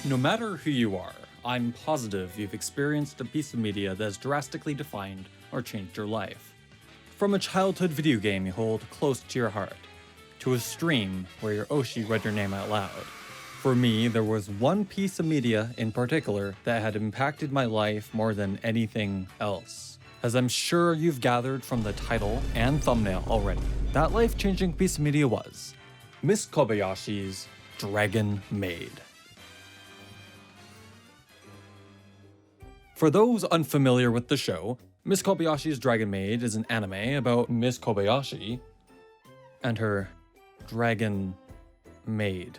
No matter who you are, I'm positive you've experienced a piece of media that has drastically defined or changed your life. From a childhood video game you hold close to your heart, to a stream where your Oshi read your name out loud. For me, there was one piece of media in particular that had impacted my life more than anything else. As I'm sure you've gathered from the title and thumbnail already, that life-changing piece of media was Miss Kobayashi's Dragon Maid. For those unfamiliar with the show, Miss Kobayashi's Dragon Maid is an anime about Miss Kobayashi and her dragon maid.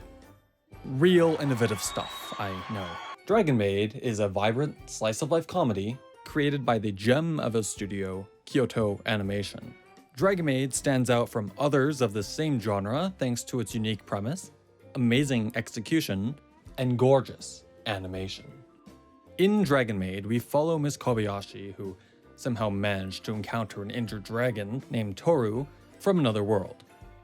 Real innovative stuff, I know. Dragon Maid is a vibrant slice-of-life comedy created by the gem of a studio, Kyoto Animation. Dragon Maid stands out from others of the same genre thanks to its unique premise, amazing execution, and gorgeous animation. In Dragon Maid, we follow Miss Kobayashi, who somehow managed to encounter an injured dragon named Toru from another world.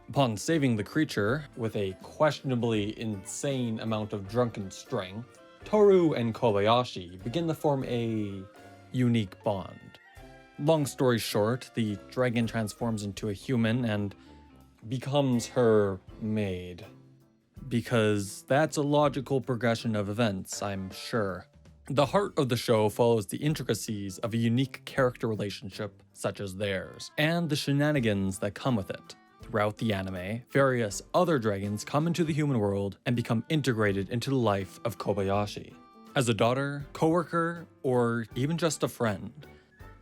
Upon saving the creature with a questionably insane amount of drunken strength, Toru and Kobayashi begin to form a unique bond. Long story short, the dragon transforms into a human and becomes her maid. Because that's a logical progression of events, I'm sure. The heart of the show follows the intricacies of a unique character relationship such as theirs, and the shenanigans that come with it. Throughout the anime, various other dragons come into the human world and become integrated into the life of Kobayashi. As a daughter, coworker, or even just a friend.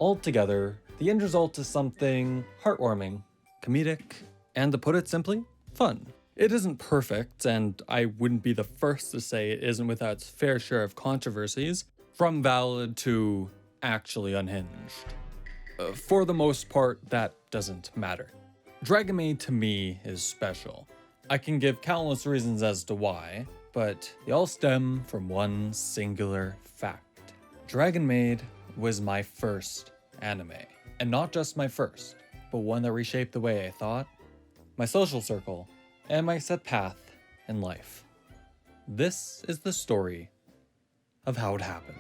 Altogether, the end result is something heartwarming, comedic, and to put it simply, fun. It isn't perfect, and I wouldn't be the first to say it isn't without its fair share of controversies, from valid to actually unhinged. For the most part, that doesn't matter. Dragon Maid to me is special. I can give countless reasons as to why, but they all stem from one singular fact. Dragon Maid was my first anime. And not just my first, but one that reshaped the way I thought, my social circle, and my set path in life. This is the story of how it happened.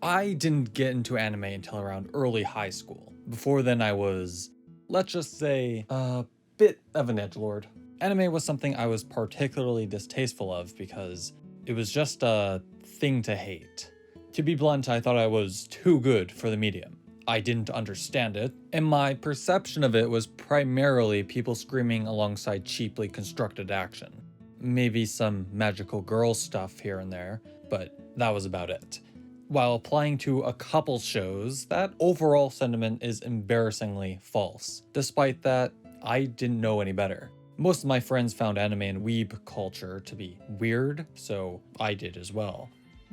I didn't get into anime until around early high school. Before then I was, let's just say, a bit of an edgelord. Anime was something I was particularly distasteful of because it was just a thing to hate. To be blunt, I thought I was too good for the medium. I didn't understand it, and my perception of it was primarily people screaming alongside cheaply constructed action. Maybe some magical girl stuff here and there, but that was about it. While applying to a couple shows, that overall sentiment is embarrassingly false. Despite that, I didn't know any better. Most of my friends found anime and weeb culture to be weird, so I did as well.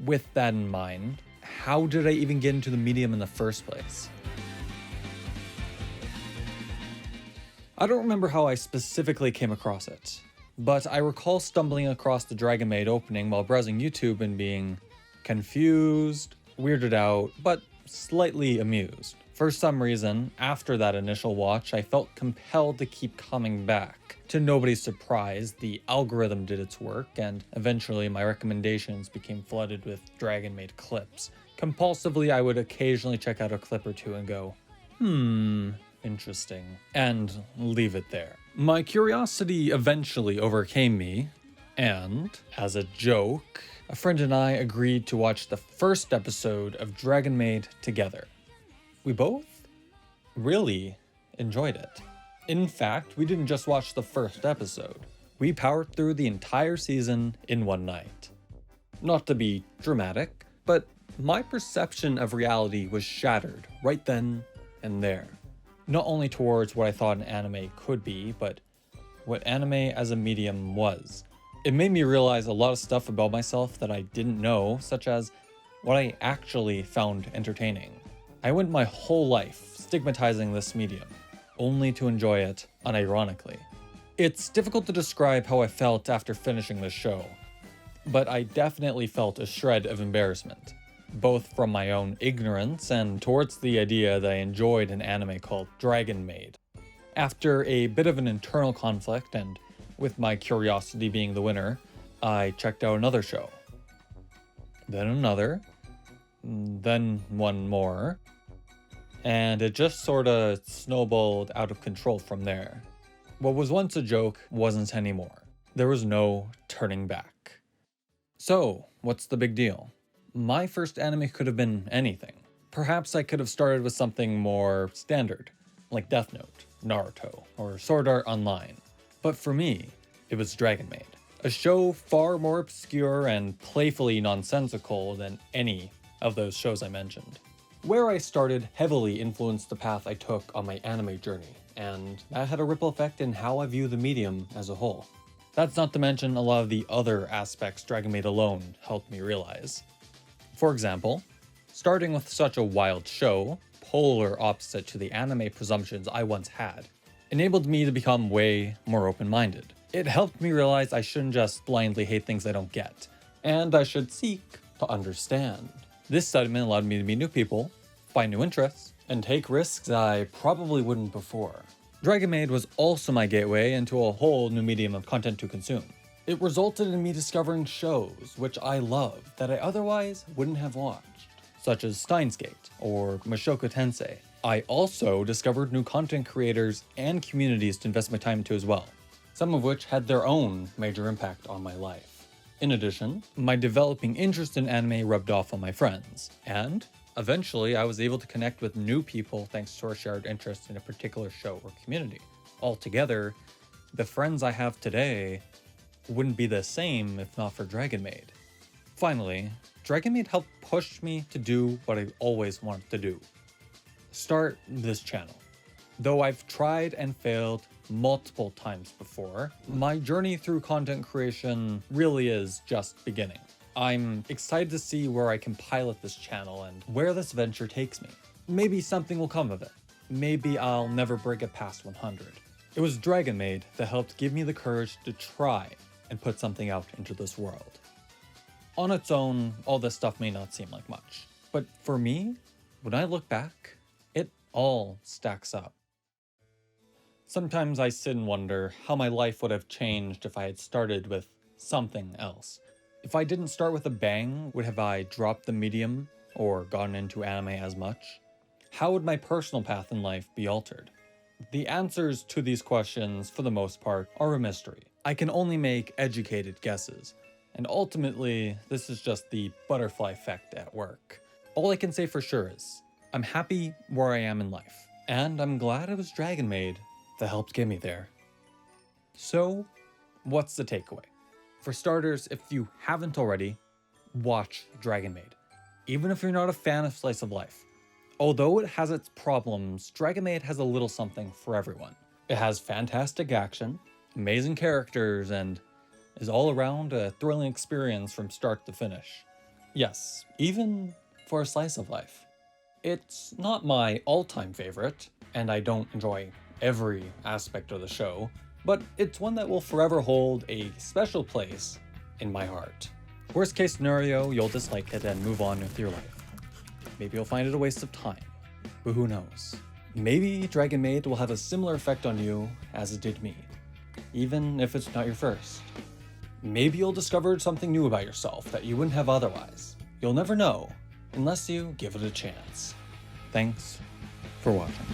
With that in mind, how did I even get into the medium in the first place? I don't remember how I specifically came across it, but I recall stumbling across the Dragon Maid opening while browsing YouTube and being confused, weirded out, but slightly amused. For some reason, after that initial watch, I felt compelled to keep coming back. To nobody's surprise, the algorithm did its work, and eventually my recommendations became flooded with Dragon Maid clips. Compulsively, I would occasionally check out a clip or two and go, interesting, and leave it there. My curiosity eventually overcame me, and, as a joke, a friend and I agreed to watch the first episode of Dragon Maid together. We both really enjoyed it. In fact, we didn't just watch the first episode. We powered through the entire season in one night. Not to be dramatic, but my perception of reality was shattered right then and there. Not only towards what I thought an anime could be, but what anime as a medium was. It made me realize a lot of stuff about myself that I didn't know, such as what I actually found entertaining. I went my whole life stigmatizing this medium, only to enjoy it unironically. It's difficult to describe how I felt after finishing this show, but I definitely felt a shred of embarrassment, both from my own ignorance and towards the idea that I enjoyed an anime called Dragon Maid. After a bit of an internal conflict, and with my curiosity being the winner, I checked out another show, then another, then one more, and it just sorta snowballed out of control from there. What was once a joke wasn't anymore. There was no turning back. So, what's the big deal? My first anime could have been anything. Perhaps I could have started with something more standard, like Death Note, Naruto, or Sword Art Online. But for me, it was Dragon Maid, a show far more obscure and playfully nonsensical than any of those shows I mentioned. Where I started heavily influenced the path I took on my anime journey, and that had a ripple effect in how I view the medium as a whole. That's not to mention a lot of the other aspects Dragon Maid alone helped me realize. For example, starting with such a wild show, polar opposite to the anime presumptions I once had, enabled me to become way more open-minded. It helped me realize I shouldn't just blindly hate things I don't get, and I should seek to understand. This sentiment allowed me to meet new people, find new interests, and take risks I probably wouldn't before. Dragon Maid was also my gateway into a whole new medium of content to consume. It resulted in me discovering shows which I love that I otherwise wouldn't have watched, such as Steins Gate or Mushoku Tensei. I also discovered new content creators and communities to invest my time into as well, some of which had their own major impact on my life. In addition, my developing interest in anime rubbed off on my friends, and eventually I was able to connect with new people thanks to our shared interest in a particular show or community. Altogether, the friends I have today wouldn't be the same if not for Dragon Maid. Finally, Dragon Maid helped push me to do what I always wanted to do. Start this channel. Though I've tried and failed multiple times before, my journey through content creation really is just beginning. I'm excited to see where I can pilot this channel and where this venture takes me. Maybe something will come of it. Maybe I'll never break it past 100. It was Dragon Maid that helped give me the courage to try and put something out into this world. On its own, all this stuff may not seem like much, but for me, when I look back, it all stacks up. Sometimes I sit and wonder how my life would have changed if I had started with something else. If I didn't start with a bang, would have I dropped the medium or gotten into anime as much? How would my personal path in life be altered? The answers to these questions, for the most part, are a mystery. I can only make educated guesses, and ultimately, this is just the butterfly effect at work. All I can say for sure is, I'm happy where I am in life, and I'm glad it was Dragon Maid that helped get me there. So, what's the takeaway? For starters, if you haven't already, watch Dragon Maid. Even if you're not a fan of slice of life. Although it has its problems, Dragon Maid has a little something for everyone. It has fantastic action, amazing characters, and is all around a thrilling experience from start to finish. Yes, even for a slice of life. It's not my all-time favorite, and I don't enjoy every aspect of the show, but it's one that will forever hold a special place in my heart. Worst case scenario, you'll dislike it and move on with your life. Maybe you'll find it a waste of time, but who knows? Maybe Dragon Maid will have a similar effect on you as it did me, even if it's not your first. Maybe you'll discover something new about yourself that you wouldn't have otherwise. You'll never know, unless you give it a chance. Thanks for watching.